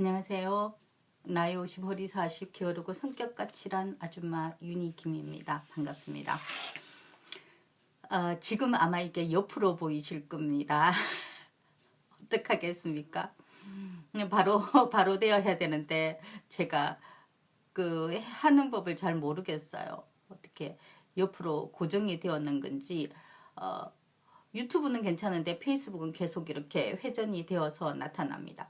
안녕하세요. 나이 50, 허리 40, 게으르고 성격 까칠한 아줌마 유니김입니다. 반갑습니다. 지금 아마 이게 옆으로 보이실 겁니다. 어떡하겠습니까? 바로 되어야 되는데 제가 그 하는 법을 잘 모르겠어요. 어떻게 옆으로 고정이 되었는 건지. 유튜브는 괜찮은데 페이스북은 계속 이렇게 회전이 되어서 나타납니다.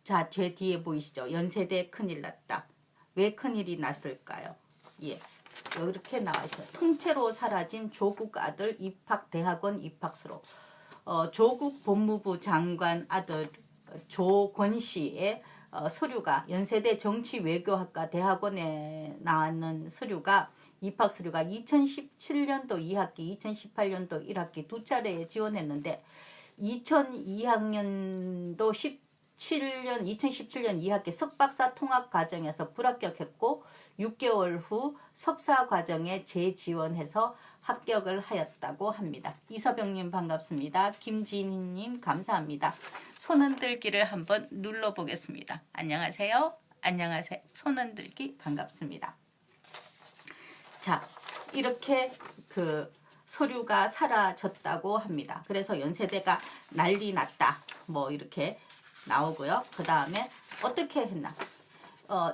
자, 제 뒤에 보이시죠? 연세대 큰일 났다. 왜 큰일이 났을까요? 예, 이렇게 나와 있어요. 통째로 사라진 조국 아들 입학 대학원 입학서로. 조국 법무부 장관 아들 조권 씨의 서류가 연세대 정치외교학과 대학원에 나왔는 서류가 입학 서류가 2017년도 2학기, 2018년도 1학기 두 차례에 지원했는데 2002학년도 2017년 2학기 석박사 통합 과정에서 불합격했고 6개월 후 석사 과정에 재지원해서 합격을 하였다고 합니다. 이서병님 반갑습니다. 김진희님 감사합니다. 손흔들기를 한번 눌러보겠습니다. 안녕하세요. 안녕하세요. 손흔들기 반갑습니다. 자, 이렇게 그 서류가 사라졌다고 합니다. 그래서 연세대가 난리 났다. 뭐 이렇게 나오고요. 그 다음에 어떻게 했나?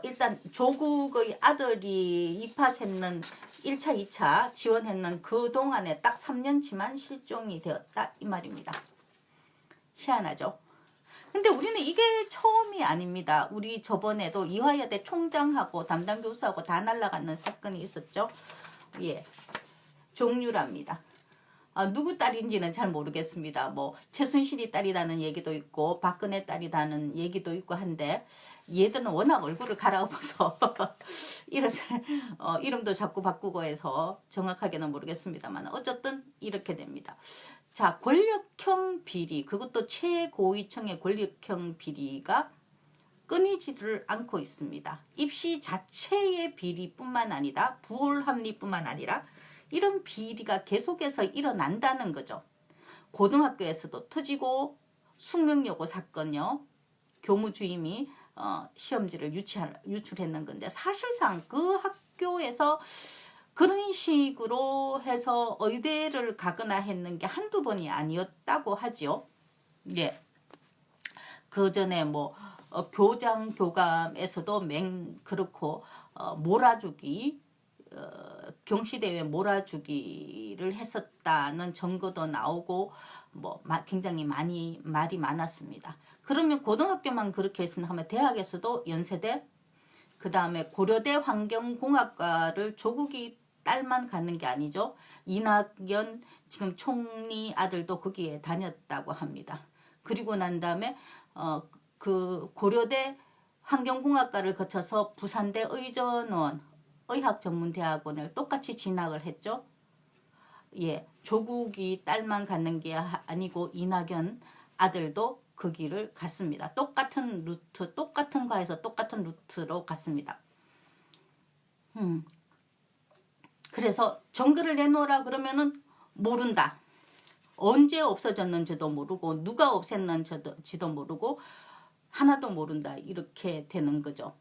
일단 조국의 아들이 입학했는 1차, 2차 지원했는 그 동안에 딱 3년치만 실종이 되었다 이 말입니다. 희한하죠? 근데 우리는 이게 처음이 아닙니다. 우리 저번에도 이화여대 총장하고 담당 교수하고 다 날아가는 사건이 있었죠. 예, 종류랍니다. 누구 딸인지는 잘 모르겠습니다. 뭐 최순실이 딸이라는 얘기도 있고 박근혜 딸이라는 얘기도 있고 한데 얘들은 워낙 얼굴을 갈아엎어서 이름도 자꾸 바꾸고 해서 정확하게는 모르겠습니다만 어쨌든 이렇게 됩니다. 자, 권력형 비리, 그것도 최고위층의 권력형 비리가 끊이지를 않고 있습니다. 입시 자체의 비리뿐만 아니라 부홀합리뿐만 아니라 이런 비리가 계속해서 일어난다는 거죠. 고등학교에서도 터지고 숙명여고 사건요. 교무 주임이 시험지를 유출했는 건데 사실상 그 학교에서 그런 식으로 해서 의대를 가거나 했는 게 한두 번이 아니었다고 하죠. 예. 그 전에 뭐 교장 교감에서도 그렇고 몰아주기 경시대회 몰아주기를 했었다는 증거도 나오고 뭐 굉장히 많이 말이 많았습니다. 그러면 고등학교만 그렇게 했으면 하면 대학에서도 연세대 그 다음에 고려대 환경공학과를 조국이 딸만 가는 게 아니죠. 이낙연 지금 총리 아들도 거기에 다녔다고 합니다. 그리고 난 다음에 그 고려대 환경공학과를 거쳐서 부산대 의전원 의학전문대학원을 똑같이 진학을 했죠. 예, 조국이 딸만 가는 게 아니고 이낙연 아들도 그 길을 갔습니다. 똑같은 루트, 똑같은 과에서 똑같은 루트로 갔습니다. 그래서 정글을 내놓으라 그러면은 모른다. 언제 없어졌는지도 모르고 누가 없앴는지도 모르고 하나도 모른다. 이렇게 되는 거죠.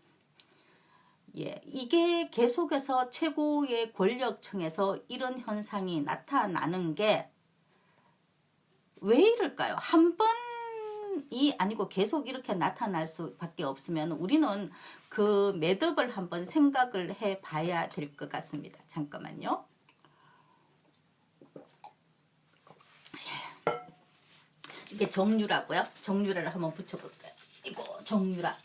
예, 이게 계속해서 최고의 권력층에서 이런 현상이 나타나는 게 왜 이럴까요? 한 번이 아니고 계속 이렇게 나타날 수밖에 없으면 우리는 그 매듭을 한번 생각을 해 봐야 될 것 같습니다. 잠깐만요. 이게 정유라고요? 정유라를 한번 붙여볼까요? 이거 정유라.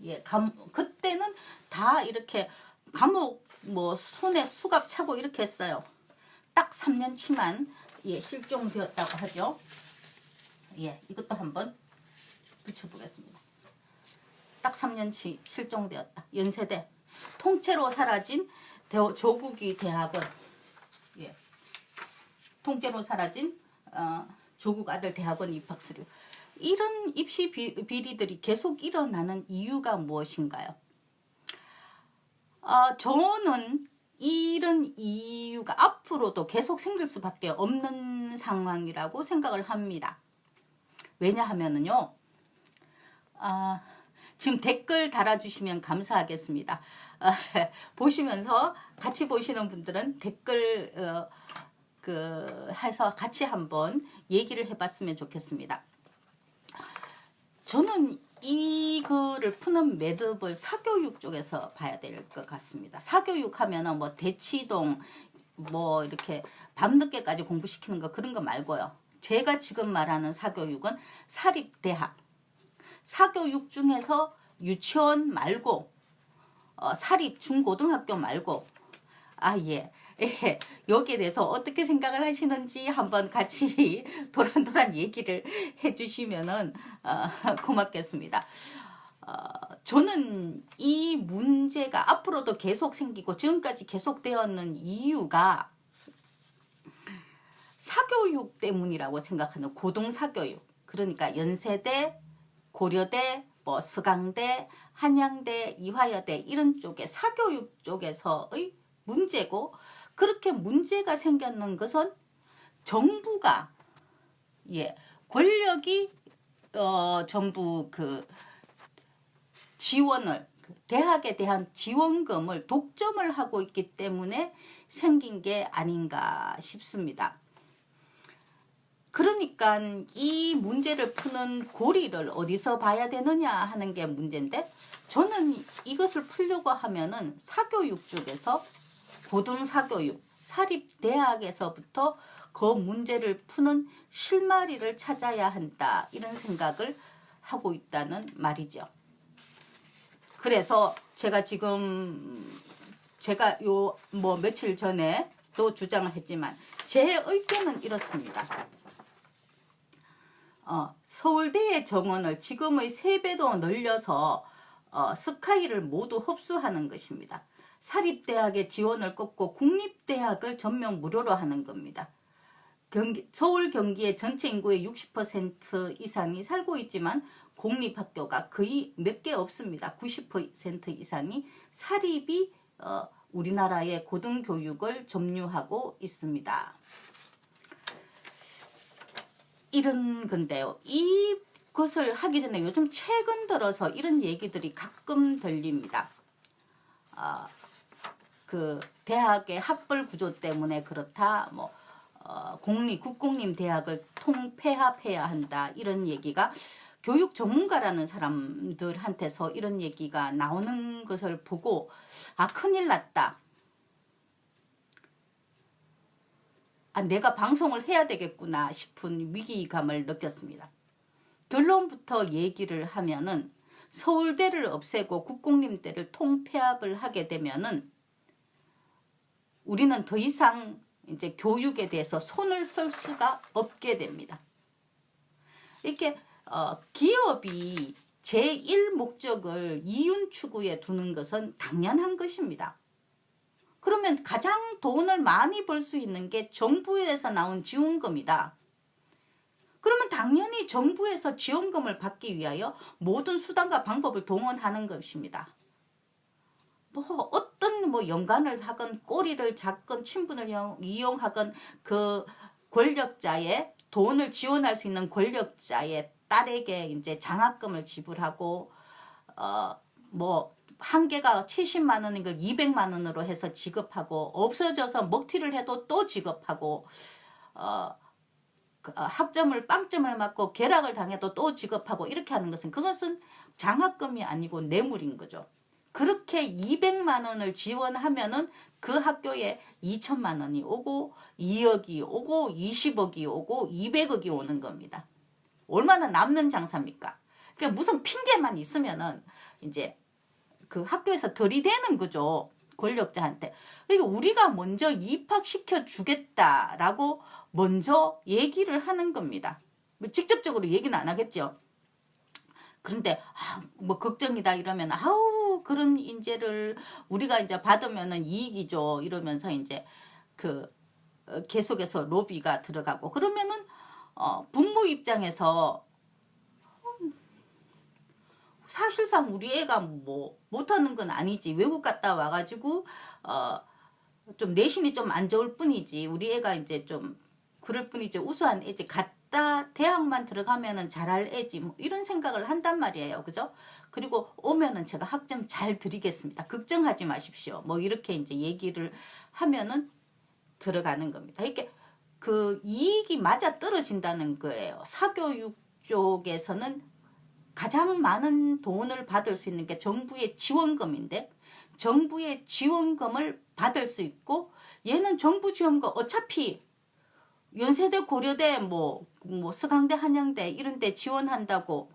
예, 그때는 다 이렇게 감옥 뭐 손에 수갑 차고 이렇게 했어요. 딱 3년치만 예, 실종되었다고 하죠. 예, 이것도 한번 붙여보겠습니다. 딱 3년치 실종되었다. 연세대 통째로 사라진 조국이 대학원. 예, 통째로 사라진 조국 아들 대학원 입학 서류. 이런 입시 비리들이 계속 일어나는 이유가 무엇인가요? 저는 이런 이유가 앞으로도 계속 생길 수밖에 없는 상황이라고 생각을 합니다. 왜냐하면은요, 아, 지금 댓글 달아주시면 감사하겠습니다. 보시면서 같이 보시는 분들은 댓글 해서 같이 한번 얘기를 해봤으면 좋겠습니다. 저는 이거를 푸는 매듭을 사교육 쪽에서 봐야 될 것 같습니다. 사교육 하면은 뭐 대치동 뭐 이렇게 밤늦게까지 공부시키는 거 그런 거 말고요. 제가 지금 말하는 사교육은 사립대학. 사교육 중에서 유치원 말고 사립 중고등학교 말고 예. 예, 여기에 대해서 어떻게 생각을 하시는지 한번 같이 도란도란 얘기를 해주시면은 고맙겠습니다. 저는 이 문제가 앞으로도 계속 생기고 지금까지 계속되었는 이유가 사교육 때문이라고 생각하는 고등사교육, 그러니까 연세대, 고려대, 뭐 서강대, 한양대, 이화여대 이런 쪽의 사교육 쪽에서의 문제고, 그렇게 문제가 생겼는 것은 정부가 권력이 전부 그 지원을 대학에 대한 지원금을 독점을 하고 있기 때문에 생긴 게 아닌가 싶습니다. 그러니까 이 문제를 푸는 고리를 어디서 봐야 되느냐 하는 게 문제인데, 저는 이것을 풀려고 하면은 사교육 쪽에서 고등사교육, 사립대학에서부터 그 문제를 푸는 실마리를 찾아야 한다, 이런 생각을 하고 있다는 말이죠. 그래서 제가 지금 요 뭐 며칠 전에 또 주장을 했지만 제 의견은 이렇습니다. 서울대의 정원을 지금의 3배도 늘려서 스카이를 모두 흡수하는 것입니다. 사립대학의 지원을 꺾고 국립대학을 전면 무료로 하는 겁니다. 서울 경기의 전체 인구의 60% 이상이 살고 있지만 공립학교가 거의 몇 개 없습니다. 90% 이상이 사립이 우리나라의 고등교육을 점유하고 있습니다. 이런 건데요. 이것을 하기 전에 요즘 최근 들어서 이런 얘기들이 가끔 들립니다. 그 대학의 학벌 구조 때문에 그렇다, 뭐 국공립 대학을 통폐합해야 한다, 이런 얘기가 교육 전문가라는 사람들한테서 이런 얘기가 나오는 것을 보고 큰일 났다, 내가 방송을 해야 되겠구나 싶은 위기감을 느꼈습니다. 결론부터 얘기를 하면은 서울대를 없애고 국공립대를 통폐합을 하게 되면은 우리는 더 이상 이제 교육에 대해서 손을 쓸 수가 없게 됩니다. 이렇게 기업이 제1 목적을 이윤 추구에 두는 것은 당연한 것입니다. 그러면 가장 돈을 많이 벌 수 있는 게 정부에서 나온 지원금이다. 그러면 당연히 정부에서 지원금을 받기 위하여 모든 수단과 방법을 동원하는 것입니다. 어떤 연관을 하건 꼬리를 잡건 친분을 이용하건 그 권력자의 돈을 지원할 수 있는 권력자의 딸에게 이제 장학금을 지불하고 한 개가 70만 원인 걸 200만 원으로 해서 지급하고, 없어져서 먹튀를 해도 또 지급하고, 학점을 빵점을 맞고 결학을 당해도 또 지급하고, 이렇게 하는 것은 그것은 장학금이 아니고 뇌물인 거죠. 그렇게 200만 원을 지원하면은 그 학교에 2천만 원이 오고 2억이 오고 20억이 오고 200억이 오는 겁니다. 얼마나 남는 장사입니까? 그러니까 무슨 핑계만 있으면은 이제 그 학교에서 들이대는 거죠, 권력자한테. 그리고 우리가 먼저 입학시켜 주겠다라고 먼저 얘기를 하는 겁니다. 직접적으로 얘기는 안 하겠죠. 그런데 걱정이다 이러면 그런 인재를 우리가 이제 받으면은 이익이죠 이러면서 이제 계속해서 로비가 들어가고, 그러면은 부모 입장에서 사실상 우리 애가 못하는 건 아니지, 외국 갔다 와가지고 좀 내신이 좀 안 좋을 뿐이지, 우리 애가 이제 좀 그럴 뿐이지, 우수한 애지 갔다 아싸 대학만 들어가면은 잘할 애지 뭐 이런 생각을 한단 말이에요. 그죠? 그리고 오면은 제가 학점 잘 드리겠습니다. 걱정하지 마십시오. 뭐 이렇게 이제 얘기를 하면은 들어가는 겁니다. 이렇게 그 이익이 맞아 떨어진다는 거예요. 사교육 쪽에서는 가장 많은 돈을 받을 수 있는 게 정부의 지원금인데, 정부의 지원금을 받을 수 있고, 얘는 정부 지원금 어차피 연세대, 고려대, 뭐 서강대, 한양대 이런 데 지원한다고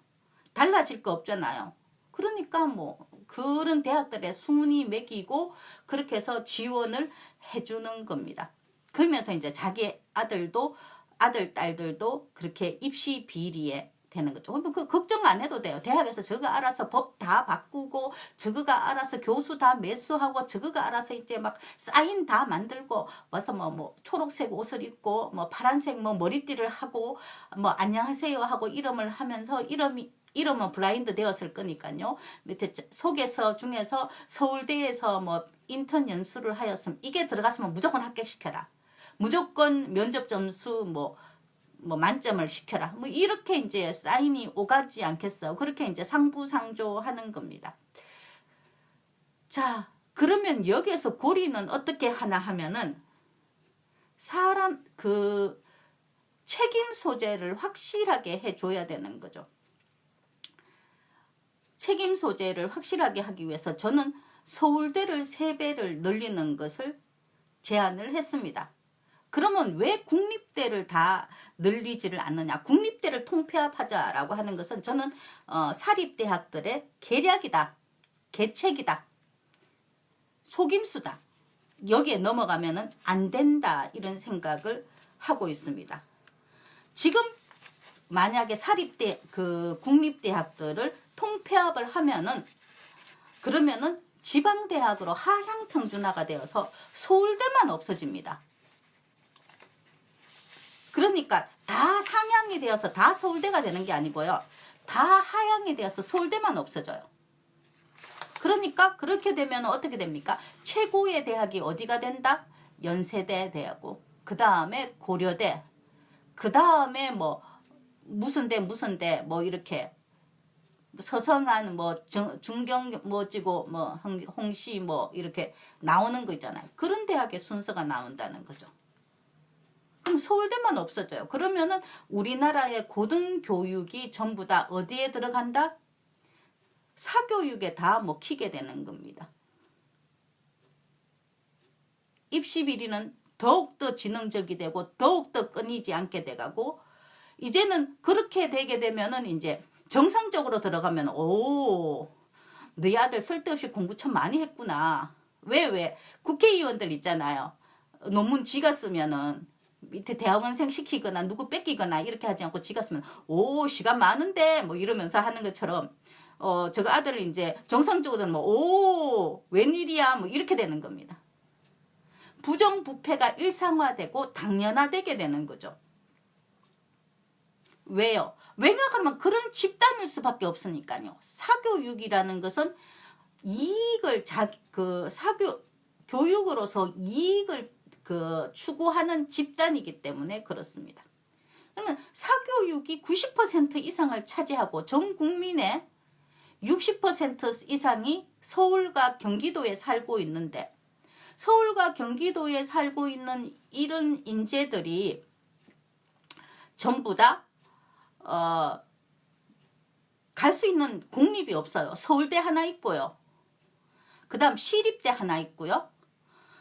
달라질 거 없잖아요. 그러니까 뭐 그런 대학들의 순위 매기고 그렇게 해서 지원을 해주는 겁니다. 그러면서 이제 자기 아들도, 아들, 딸들도 그렇게 입시 비리에 되는 거죠. 그러면 그 걱정 안 해도 돼요. 대학에서 저거 알아서 법 다 바꾸고, 저거가 알아서 교수 다 매수하고, 저거가 알아서 이제 막 사인 다 만들고, 와서 뭐 초록색 옷을 입고, 뭐 파란색 뭐 머리띠를 하고, 뭐 안녕하세요 하고 이름을 하면서, 이름은 블라인드 되었을 거니까요. 밑에 소개서 중에서 서울대에서 뭐 인턴 연수를 하였으면, 이게 들어갔으면 무조건 합격시켜라. 무조건 면접 점수 뭐 만점을 시켜라. 뭐 이렇게 이제 사인이 오가지 않겠어. 그렇게 이제 상부상조하는 겁니다. 자, 그러면 여기에서 고리는 어떻게 하나 하면은 사람 그 책임 소재를 확실하게 해줘야 되는 거죠. 책임 소재를 확실하게 하기 위해서 저는 서울대를 3배를 늘리는 것을 제안을 했습니다. 그러면 왜 국립대를 다 늘리지를 않느냐. 국립대를 통폐합하자라고 하는 것은 저는 사립대학들의 계략이다. 계책이다. 속임수다. 여기에 넘어가면은 안 된다. 이런 생각을 하고 있습니다. 지금 만약에 사립대, 국립대학들을 통폐합을 하면은, 그러면은 지방대학으로 하향평준화가 되어서 서울대만 없어집니다. 그러니까 다 상향이 되어서 다 서울대가 되는 게 아니고요. 다 하향이 되어서 서울대만 없어져요. 그러니까 그렇게 되면 어떻게 됩니까? 최고의 대학이 어디가 된다? 연세대 되고, 그 다음에 고려대, 그 다음에 뭐 무슨 대 뭐 이렇게 서성한 뭐 중경 뭐지고 뭐 홍시 뭐 이렇게 나오는 거 있잖아요. 그런 대학의 순서가 나온다는 거죠. 그럼 서울대만 없어져요. 그러면은 우리나라의 고등교육이 전부 다 어디에 들어간다? 사교육에 다 먹히게 되는 겁니다. 입시 비리는 더욱더 지능적이 되고 더욱더 끊이지 않게 돼가고, 이제는 그렇게 되게 되면은 이제 정상적으로 들어가면, 오, 너희 아들 쓸데없이 공부 참 많이 했구나. 왜? 국회의원들 있잖아요. 논문 지가 쓰면은 밑에 대학원생 시키거나 누구 뺏기거나 이렇게 하지 않고 지가 쓰면, 오, 시간 많은데 뭐 이러면서 하는 것처럼 저거 아들을 이제 정상적으로는 뭐, 오, 웬일이야 뭐 이렇게 되는 겁니다. 부정부패가 일상화되고 당연화되게 되는 거죠. 왜요? 왜냐 그러면 그런 집단일 수밖에 없으니까요. 사교육이라는 것은 이익을 교육으로서 이익을 추구하는 집단이기 때문에 그렇습니다. 그러면 사교육이 90% 이상을 차지하고 전 국민의 60% 이상이 서울과 경기도에 살고 있는데, 서울과 경기도에 살고 있는 이런 인재들이 전부 다 갈 수 있는 공립이 없어요. 서울대 하나 있고요. 그 다음 시립대 하나 있고요.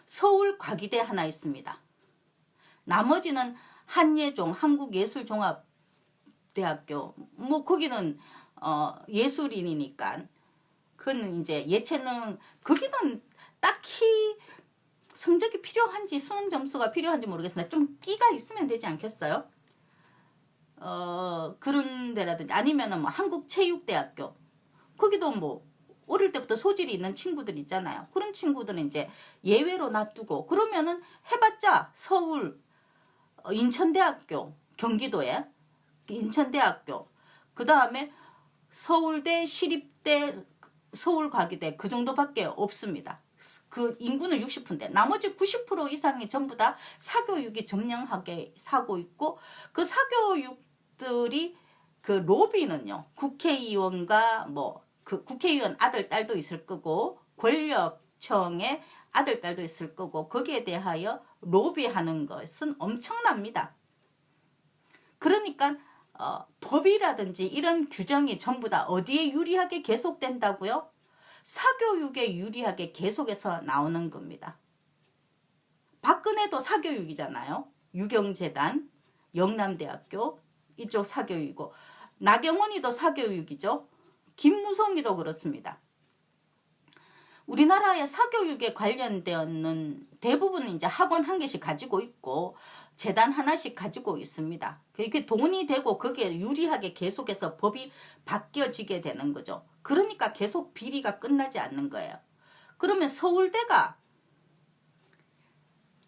서울과기대 하나 있습니다. 나머지는 한예종, 한국예술종합대학교, 뭐 거기는 예술인이니까 그건 이제 예체능, 거기는 딱히 성적이 필요한지 수능 점수가 필요한지 모르겠으나 좀 끼가 있으면 되지 않겠어요? 그런 데라든지 아니면은 뭐 한국체육대학교, 거기도 뭐 어릴 때부터 소질이 있는 친구들 있잖아요. 그런 친구들은 이제 예외로 놔두고, 그러면은 해봤자 서울, 인천대학교, 경기도에 인천대학교, 그 다음에 서울대, 시립대, 서울과기대, 그 정도밖에 없습니다. 그 인구는 60%인데 나머지 90% 이상이 전부 다 사교육이 점령하게 사고 있고, 그 사교육 것들이 그 로비는요. 국회의원과 뭐 그 국회의원 아들 딸도 있을 거고 권력청의 아들 딸도 있을 거고 거기에 대하여 로비하는 것은 엄청납니다. 그러니까 법이라든지 이런 규정이 전부 다 어디에 유리하게 계속된다고요? 사교육에 유리하게 계속해서 나오는 겁니다. 박근혜도 사교육이잖아요. 유경재단, 영남대학교 이쪽 사교육이고 나경원이도 사교육이죠. 김무성이도 그렇습니다. 우리나라의 사교육에 관련되는 대부분은 이제 학원 한 개씩 가지고 있고 재단 하나씩 가지고 있습니다. 이게 돈이 되고 거기에 유리하게 계속해서 법이 바뀌어지게 되는 거죠. 그러니까 계속 비리가 끝나지 않는 거예요. 그러면 서울대가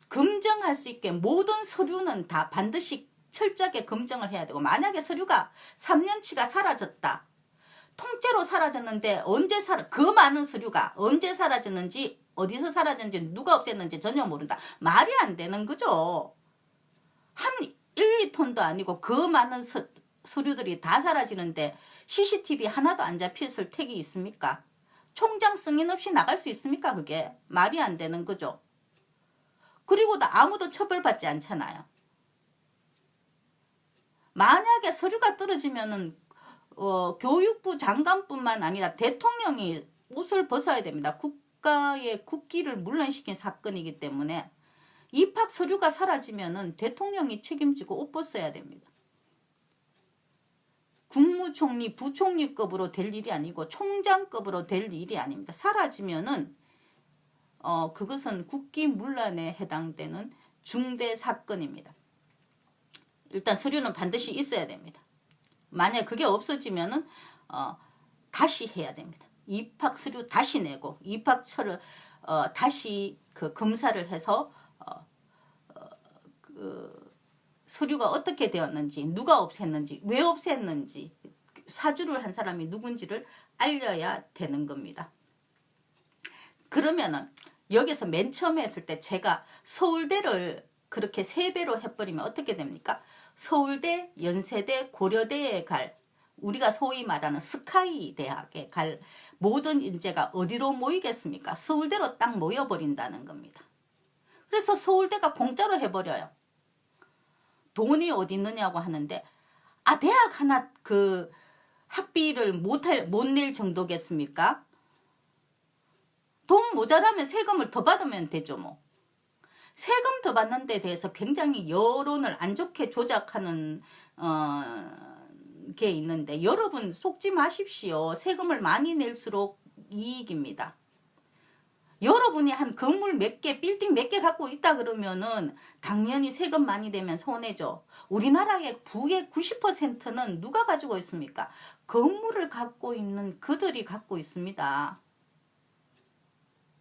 검증할 수 있게 모든 서류는 다 반드시 철저하게 검증을 해야 되고 만약에 서류가 3년치가 사라졌다. 통째로 사라졌는데 언제 그 많은 서류가 언제 사라졌는지 어디서 사라졌는지 누가 없앴는지 전혀 모른다. 말이 안 되는 거죠. 한 1, 2톤도 아니고 그 많은 서류들이 다 사라지는데 CCTV 하나도 안 잡혔을 택이 있습니까? 총장 승인 없이 나갈 수 있습니까? 그게 말이 안 되는 거죠. 그리고 아무도 처벌받지 않잖아요. 만약에 서류가 떨어지면은 교육부 장관뿐만 아니라 대통령이 옷을 벗어야 됩니다. 국가의 국기를 물론시킨 사건이기 때문에 입학 서류가 사라지면은 대통령이 책임지고 옷 벗어야 됩니다. 국무총리, 부총리급으로 될 일이 아니고 총장급으로 될 일이 아닙니다. 사라지면은 그것은 국기문란에 해당되는 중대 사건입니다. 일단 서류는 반드시 있어야 됩니다. 만약 그게 없어지면은 다시 해야 됩니다. 입학 서류 다시 내고 입학처를 다시 그 검사를 해서 그 서류가 어떻게 되었는지 누가 없앴는지 왜 없앴는지 사주를 한 사람이 누군지를 알려야 되는 겁니다. 그러면은 여기서 맨 처음에 했을 때 제가 서울대를 그렇게 3배로 해버리면 어떻게 됩니까? 서울대, 연세대, 고려대에 갈 우리가 소위 말하는 스카이 대학에 갈 모든 인재가 어디로 모이겠습니까? 서울대로 딱 모여버린다는 겁니다. 그래서 서울대가 공짜로 해버려요. 돈이 어디 있느냐고 하는데 대학 하나 그 학비를 못 낼 정도겠습니까? 돈 모자라면 세금을 더 받으면 되죠 뭐. 세금 더 받는 데 대해서 굉장히 여론을 안 좋게 조작하는 게 있는데 여러분 속지 마십시오. 세금을 많이 낼수록 이익입니다. 여러분이 한 건물 몇 개, 빌딩 몇 개 갖고 있다 그러면은 당연히 세금 많이 내면 손해죠. 우리나라의 부의 90%는 누가 가지고 있습니까? 건물을 갖고 있는 그들이 갖고 있습니다.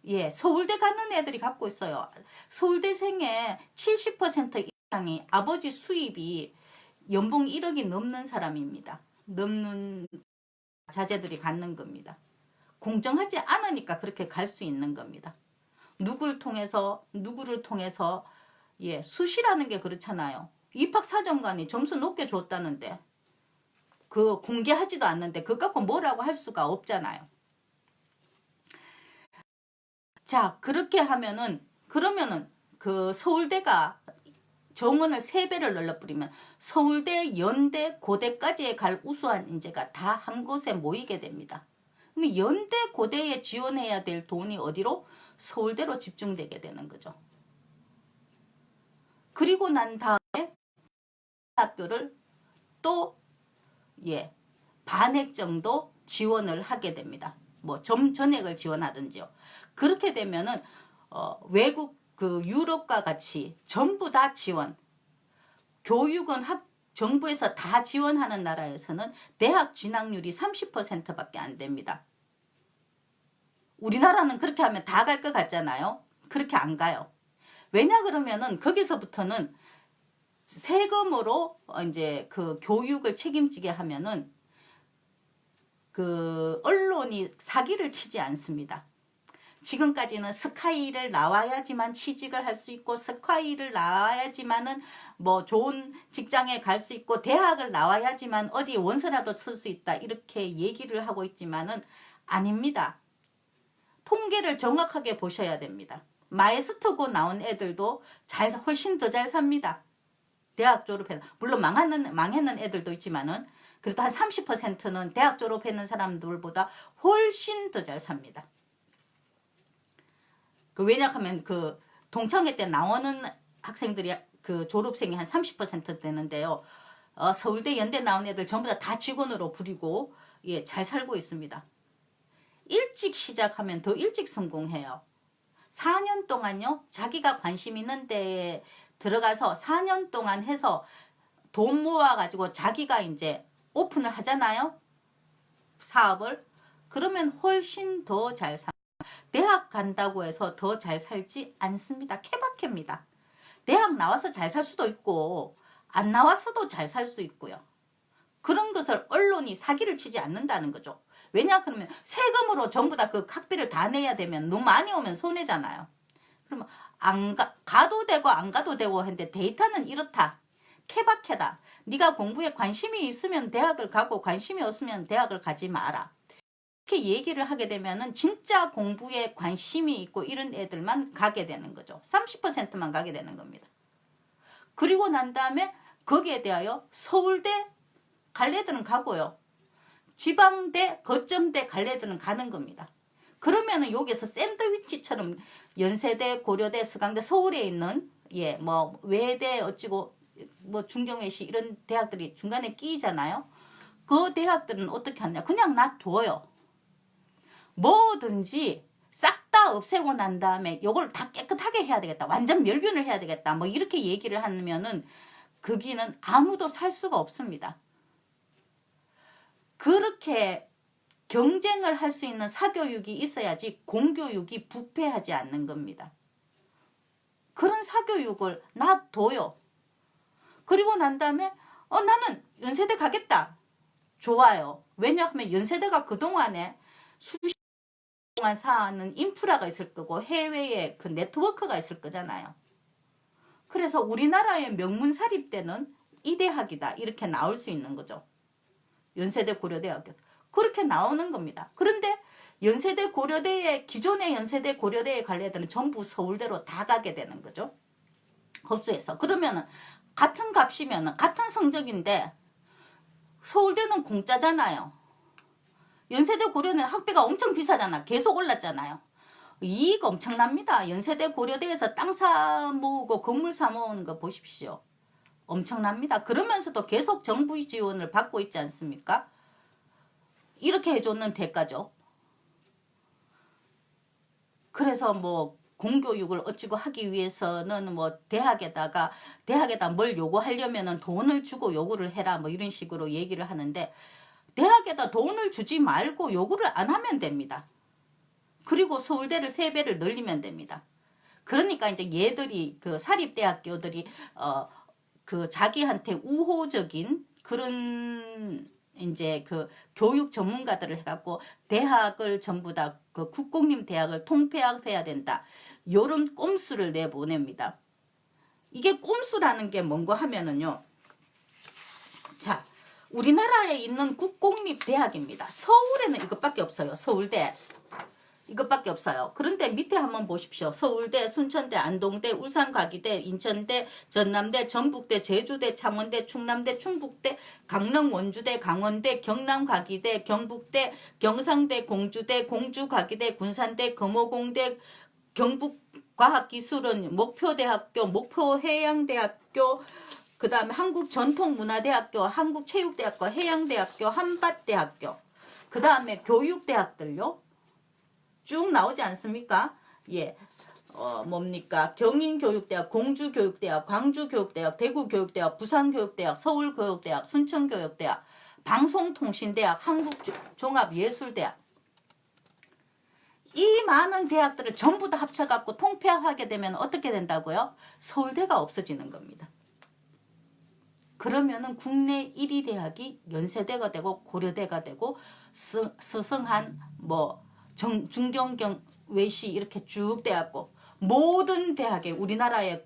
예, 서울대 가는 애들이 갖고 있어요. 서울대생의 70% 이상이 아버지 수입이 연봉 1억이 넘는 사람입니다. 넘는 자제들이 갖는 겁니다. 공정하지 않으니까 그렇게 갈 수 있는 겁니다. 누구를 통해서 예, 수시라는 게 그렇잖아요. 입학사정관이 점수 높게 줬다는데 그 공개하지도 않는데 그거 갖고 뭐라고 할 수가 없잖아요. 자, 그렇게 하면은 그러면은 그 서울대가 정원을 3배를 늘려버리면 서울대, 연대, 고대까지 갈 우수한 인재가 다 한 곳에 모이게 됩니다. 그럼 연대, 고대에 지원해야 될 돈이 어디로? 서울대로 집중되게 되는 거죠. 그리고 난 다음에 학교를 또 반액 정도 지원을 하게 됩니다. 뭐 전액을 지원하든지요. 그렇게 되면은 외국 그 유럽과 같이 전부 다 지원. 교육은 정부에서 다 지원하는 나라에서는 대학 진학률이 30%밖에 안 됩니다. 우리나라는 그렇게 하면 다 갈 것 같잖아요. 그렇게 안 가요. 왜냐 그러면은 거기서부터는 세금으로 이제 그 교육을 책임지게 하면은 그 언론이 사기를 치지 않습니다. 지금까지는 스카이를 나와야지만 취직을 할 수 있고 스카이를 나와야지만은 뭐 좋은 직장에 갈 수 있고 대학을 나와야지만 어디 원서라도 쓸 수 있다 이렇게 얘기를 하고 있지만은 아닙니다. 통계를 정확하게 보셔야 됩니다. 마에스트고 나온 애들도 훨씬 더 잘 삽니다. 대학 졸업해 물론 망했는 애들도 있지만은 그래도 한 30%는 대학 졸업했는 사람들보다 훨씬 더 잘 삽니다. 왜냐하면 동창회 때 나오는 학생들이 졸업생이 한 30% 되는데요. 서울대 연대 나온 애들 전부 다 직원으로 부리고 예, 잘 살고 있습니다. 일찍 시작하면 더 일찍 성공해요. 4년 동안요. 자기가 관심 있는 데에 들어가서 4년 동안 해서 돈 모아가지고 자기가 이제 오픈을 하잖아요. 사업을. 그러면 훨씬 더 잘 삽니다. 대학 간다고 해서 더 잘 살지 않습니다. 케바케입니다. 대학 나와서 잘 살 수도 있고 안 나와서도 잘 살 수 있고요. 그런 것을 언론이 사기를 치지 않는다는 거죠. 왜냐 그러면 세금으로 전부 다 학비를 다 내야 되면 너무 많이 오면 손해잖아요. 그러면 가도 되고 안 가도 되고 했는데 데이터는 이렇다. 케바케다. 네가 공부에 관심이 있으면 대학을 가고 관심이 없으면 대학을 가지 마라. 이렇게 얘기를 하게 되면은 진짜 공부에 관심이 있고 이런 애들만 가게 되는 거죠. 30%만 가게 되는 겁니다. 그리고 난 다음에 거기에 대하여 서울대 갈 애들은 가고요. 지방대, 거점대 갈 애들은 가는 겁니다. 그러면은 여기서 샌드위치처럼 연세대, 고려대, 서강대, 서울에 있는 예, 뭐 외대 어찌고 뭐 중경외시 이런 대학들이 중간에 끼잖아요. 그 대학들은 어떻게 하냐? 그냥 놔둬요. 뭐든지 싹 다 없애고 난 다음에 요걸 다 깨끗하게 해야 되겠다. 완전 멸균을 해야 되겠다. 뭐 이렇게 얘기를 하면은 거기는 아무도 살 수가 없습니다. 그렇게 경쟁을 할 수 있는 사교육이 있어야지 공교육이 부패하지 않는 겁니다. 그런 사교육을 놔둬요. 그리고 난 다음에 나는 연세대 가겠다. 좋아요. 왜냐하면 연세대가 그동안에 수십 동안 사는 인프라가 있을 거고 해외에 그 네트워크가 있을 거잖아요. 그래서 우리나라의 명문사립대는 이 대학이다 이렇게 나올 수 있는 거죠. 연세대 고려대학교 그렇게 나오는 겁니다. 그런데 연세대 고려대에 기존의 연세대 고려대에 갈 애들은 전부 서울대로 다 가게 되는 거죠. 흡수해서 그러면은 같은 값이면은 같은 성적인데 서울대는 공짜잖아요. 연세대 고려는 학비가 엄청 비싸잖아. 계속 올랐잖아요. 이익 엄청납니다. 연세대 고려대에서 땅 사 모으고 건물 사 모으는 거 보십시오. 엄청납니다. 그러면서도 계속 정부 지원을 받고 있지 않습니까? 이렇게 해줬는 대가죠. 그래서 뭐 공교육을 어찌고 하기 위해서는 뭐 대학에다 뭘 요구하려면은 돈을 주고 요구를 해라 뭐 이런 식으로 얘기를 하는데 대학에다 돈을 주지 말고 요구를 안 하면 됩니다. 그리고 서울대를 3배를 늘리면 됩니다. 그러니까 이제 얘들이 사립대학교들이 자기한테 우호적인 그런 이제 교육 전문가들을 해갖고 대학을 전부 다 국공립 대학을 통폐합해야 된다. 요런 꼼수를 내보냅니다. 이게 꼼수라는 게 뭔가 하면은요. 자, 우리나라에 있는 국공립 대학입니다. 서울에는 이것밖에 없어요. 서울대. 이것밖에 없어요. 그런데 밑에 한번 보십시오. 서울대, 순천대, 안동대, 울산과기대, 인천대, 전남대, 전북대, 제주대, 창원대, 충남대, 충북대, 강릉, 원주대, 강원대, 경남과기대, 경북대, 경상대, 공주대, 공주과기대, 군산대, 금호공대, 경북과학기술원, 목표대학교, 목표해양대학교, 그 다음에 한국전통문화대학교, 한국체육대학교, 해양대학교, 한밭대학교, 그 다음에 교육대학들요. 쭉 나오지 않습니까? 예. 뭡니까? 경인교육대학, 공주교육대학, 광주교육대학, 대구교육대학, 부산교육대학, 서울교육대학, 순천교육대학, 방송통신대학, 한국종합예술대학. 이 많은 대학들을 전부 다 합쳐갖고 통폐합하게 되면 어떻게 된다고요? 서울대가 없어지는 겁니다. 그러면은 국내 1위 대학이 연세대가 되고 고려대가 되고 스승한 뭐 중경경 외시 이렇게 쭉 돼갖고 모든 대학에 우리나라의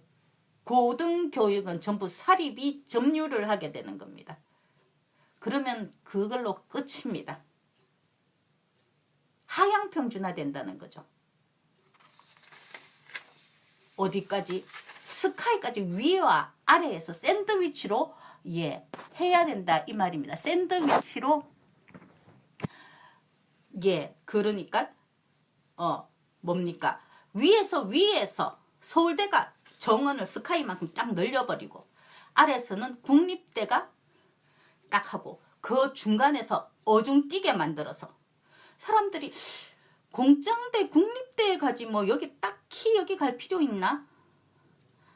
고등교육은 전부 사립이 점유를 하게 되는 겁니다. 그러면 그걸로 끝입니다. 하향평준화 된다는 거죠. 어디까지? 스카이까지 위와 아래에서 샌드위치로 해야 된다 이 말입니다. 샌드위치로 그러니까 뭡니까? 위에서 서울대가 정원을 스카이만큼 쫙 늘려버리고 아래에서는 국립대가 딱 하고 그 중간에서 어중뛰게 만들어서 사람들이 공장대 국립대에 가지 뭐 여기 딱히 여기 갈 필요 있나?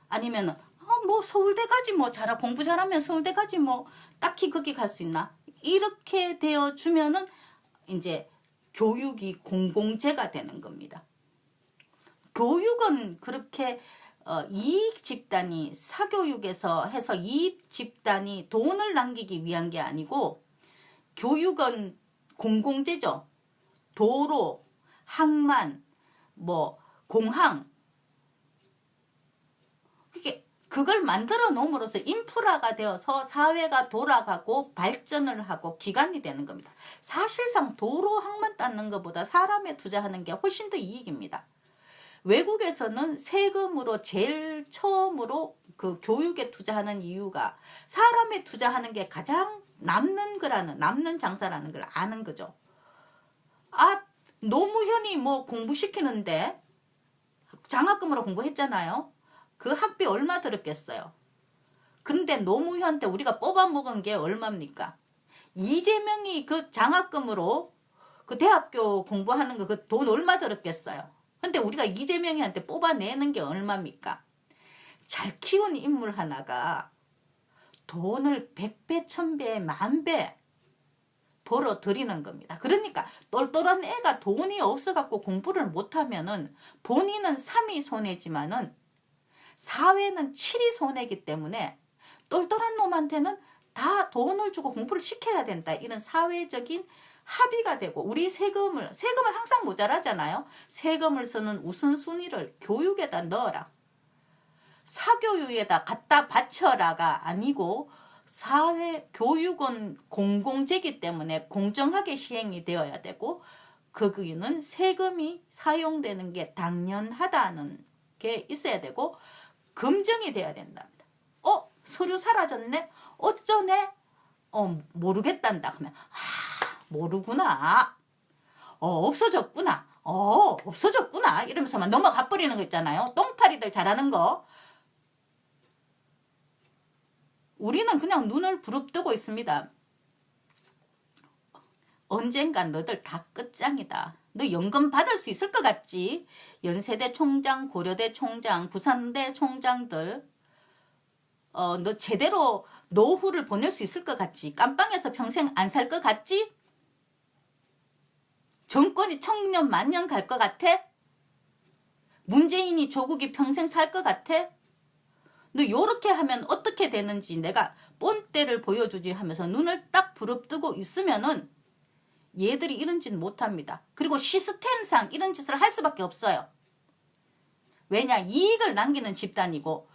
아니면 뭐 서울대 가지 뭐 공부 잘하면 서울대 가지 뭐 딱히 거기 갈 수 있나? 이렇게 되어 주면은 이제 교육이 공공재가 되는 겁니다. 교육은 그렇게 이익 집단이 사교육에서 해서 이익 집단이 돈을 남기기 위한 게 아니고 교육은 공공재죠. 도로, 항만, 뭐 공항 그걸 만들어 놓음으로써 인프라가 되어서 사회가 돌아가고 발전을 하고 기관이 되는 겁니다. 사실상 도로 항만 닦는 것보다 사람에 투자하는 게 훨씬 더 이익입니다. 외국에서는 세금으로 제일 처음으로 그 교육에 투자하는 이유가 사람에 투자하는 게 가장 남는 장사라는 걸 아는 거죠. 노무현이 뭐 공부시키는데 장학금으로 공부했잖아요. 그 학비 얼마 들었겠어요. 근데 노무현 때 우리가 뽑아먹은 게 얼마입니까? 이재명이 그 장학금으로 그 대학교 공부하는 거 그 돈 얼마 들었겠어요. 근데 우리가 이재명이한테 뽑아내는 게 얼마입니까? 잘 키운 인물 하나가 돈을 100배, 1000배, 10,000배 벌어들이는 겁니다. 그러니까 똘똘한 애가 돈이 없어갖고 공부를 못하면은 본인은 3이 손해지만은 사회는 7이 손해이기 때문에 똘똘한 놈한테는 다 돈을 주고 공부를 시켜야 된다. 이런 사회적인 합의가 되고 우리 세금은 항상 모자라잖아요. 세금을 쓰는 우선순위를 교육에다 넣어라. 사교육에다 갖다 바쳐라가 아니고 교육은 공공재이기 때문에 공정하게 시행이 되어야 되고 거기는 세금이 사용되는 게 당연하다는 게 있어야 되고 검증이 돼야 된답니다. 서류 사라졌네? 어쩌네? 모르겠단다. 그러면 모르구나. 없어졌구나. 없어졌구나. 이러면서만 넘어가 버리는 거 있잖아요. 똥파리들 잘하는 거. 우리는 그냥 눈을 부릅뜨고 있습니다. 언젠간 너들 다 끝장이다. 너 연금 받을 수 있을 것 같지? 연세대 총장, 고려대 총장, 부산대 총장들 너 제대로 노후를 보낼 수 있을 것 같지? 깜빵에서 평생 안 살 것 같지? 정권이 청년 만년 갈 것 같아? 문재인이 조국이 평생 살 것 같아? 너 요렇게 하면 어떻게 되는지 내가 본때를 보여주지 하면서 눈을 딱 부릅뜨고 있으면은 얘들이 이런 짓 못합니다. 그리고 시스템상 이런 짓을 할 수밖에 없어요. 왜냐? 이익을 남기는 집단이고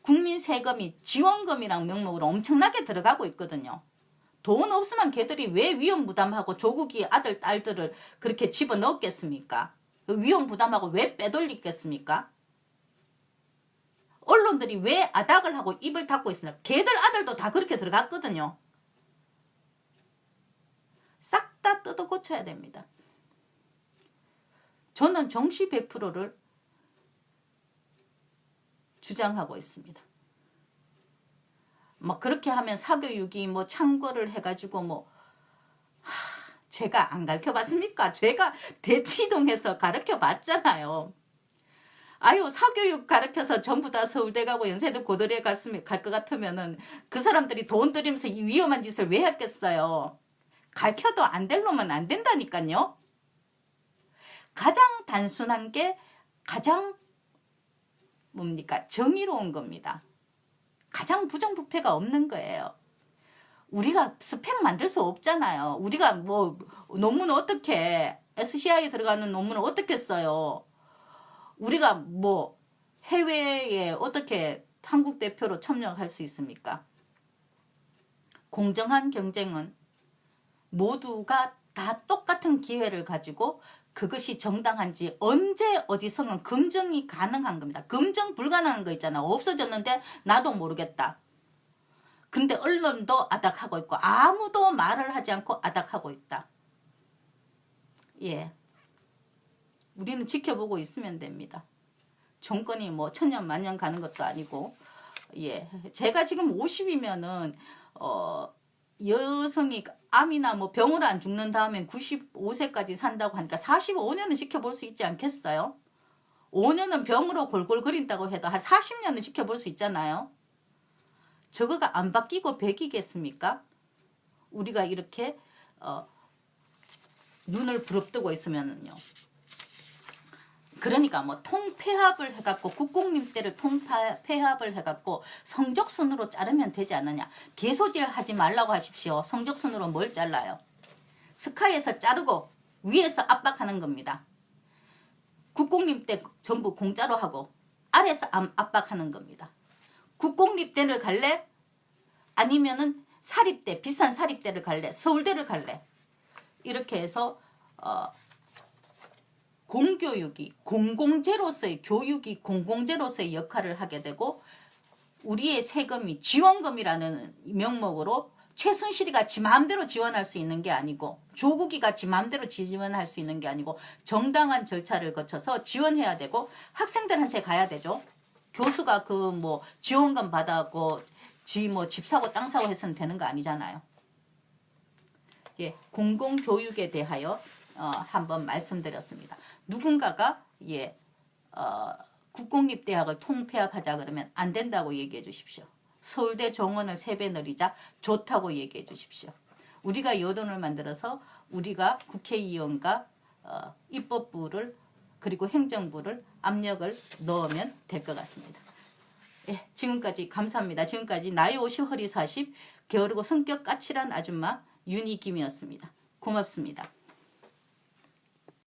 국민 세금이 지원금이랑 명목으로 엄청나게 들어가고 있거든요. 돈 없으면 걔들이 왜 위험 부담하고 조국이 아들 딸들을 그렇게 집어넣겠습니까? 위험 부담하고 왜 빼돌리겠습니까? 언론들이 왜 아닥을 하고 입을 닫고 있습니까? 걔들 아들도 다 그렇게 들어갔거든요. 싹 다 뜯어 고쳐야 됩니다. 저는 정시 100%를 주장하고 있습니다. 뭐 그렇게 하면 사교육이 뭐 참고를 해가지고 제가 안 가르쳐 봤습니까? 제가 대치동에서 가르쳐 봤잖아요. 사교육 가르쳐서 전부 다 서울대 가고 연세대 고대에 갈 것 같으면은 그 사람들이 돈 들이면서 이 위험한 짓을 왜 했겠어요? 가르쳐도 안 될 놈은 안 된다니까요. 가장 단순한 게 가장 정의로운 겁니다. 가장 부정부패가 없는 거예요. 우리가 스펙 만들 수 없잖아요. 우리가 논문 어떻게 SCI에 들어가는 논문을 어떻게 써요? 우리가 뭐 해외에 어떻게 한국 대표로 참여할 수 있습니까? 공정한 경쟁은 모두가 다 똑같은 기회를 가지고 그것이 정당한지 언제 어디서는 검증이 가능한 겁니다. 검증 불가능한 거 있잖아. 없어졌는데 나도 모르겠다. 근데 언론도 아닥하고 있고 아무도 말을 하지 않고 아닥하고 있다. 예, 우리는 지켜보고 있으면 됩니다. 정권이 뭐 천년 만년 가는 것도 아니고. 예, 제가 지금 50이면은 여성이 암이나 뭐 병으로 안 죽는 다음엔 95세까지 산다고 하니까 45년은 지켜볼 수 있지 않겠어요? 5년은 병으로 골골거린다고 해도 한 40년은 지켜볼 수 있잖아요. 저거가 안 바뀌고 100이겠습니까? 우리가 이렇게 눈을 부릅뜨고 있으면은요. 그러니까 뭐 통폐합을 해갖고 국공립 때를 통폐합을 해갖고 성적순으로 자르면 되지 않느냐. 개소질 하지 말라고 하십시오. 성적순으로 뭘 잘라요? 스카이에서 자르고 위에서 압박하는 겁니다. 국공립 때 전부 공짜로 하고 아래에서 압박하는 겁니다. 국공립대를 갈래? 아니면은 사립대, 비싼 사립대를 갈래? 서울대를 갈래? 이렇게 해서 공교육이 공공재로서의 교육이 공공재로서의 역할을 하게 되고 우리의 세금이 지원금이라는 명목으로 최순실이가 지 마음대로 지원할 수 있는 게 아니고 조국이가 지 마음대로 지원할 수 있는 게 아니고 정당한 절차를 거쳐서 지원해야 되고 학생들한테 가야 되죠. 교수가 그 뭐 지원금 받아고 지 뭐 집 사고 땅 사고 해서는 되는 거 아니잖아요. 예, 공공교육에 대하여 한번 말씀드렸습니다. 누군가가 국공립대학을 통폐합하자 그러면 안 된다고 얘기해 주십시오. 서울대 정원을 3배 늘리자 좋다고 얘기해 주십시오. 우리가 여론을 만들어서 우리가 국회의원과 입법부를 그리고 행정부를 압력을 넣으면 될 것 같습니다. 예, 지금까지 감사합니다. 지금까지 나이 50 허리 40 게으르고 성격 까칠한 아줌마 윤희김이었습니다. 고맙습니다.